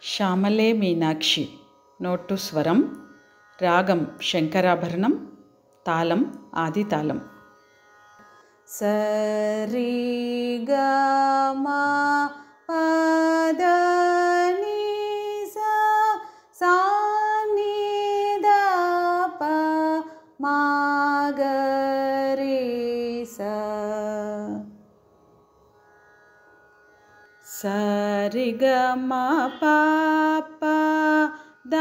శ్యామలే Meenakshi note స్వరం, రాగం శంకరాభరణం, తాళం ఆదితాళం. సరి గ మ పద ని సా సా ని ద ప మ గ రి సా. సరి గ మ ప ప ద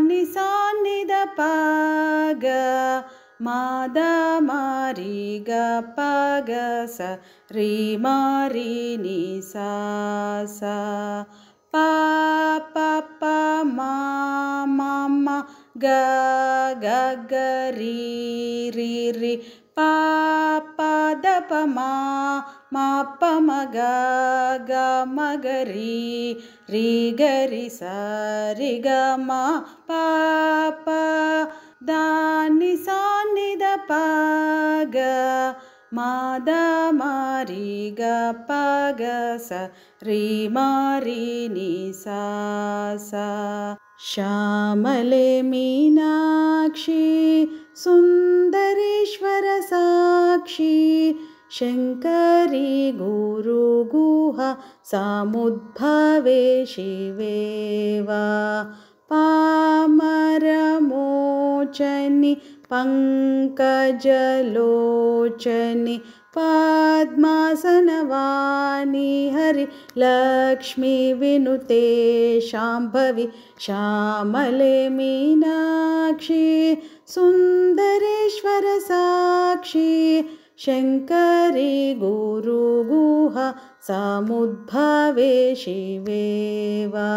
ని సా ని ద ప గ మ ద మ రి గ ప గ స రి మ రి ని సా సా. ప ప ప మ మ మ గ గ గ రి రి రి. ప ప ద ప మ మ ప మ గ గ మ గ రి రి గ రి సా రి గ మ ప ప ద ని సా ని ద ప గ మ ద మ రి గ ప గ స రి మ రి ని సా సా. శ్యామలే మీనాక్షి సుందరీశ్వర సాక్షి, శంకరి గురు గుహ సముద్భవే శివేవా. పామరమోచని పంకజలోచని పద్మాసనవాణి హరి లక్ష్మీ వినుతే శాంభవి. శ్యామలే మీనాక్షి సుందరేశ్వర సాక్షి, శంకరి గురు గుహ సముద్భవే శివేవా.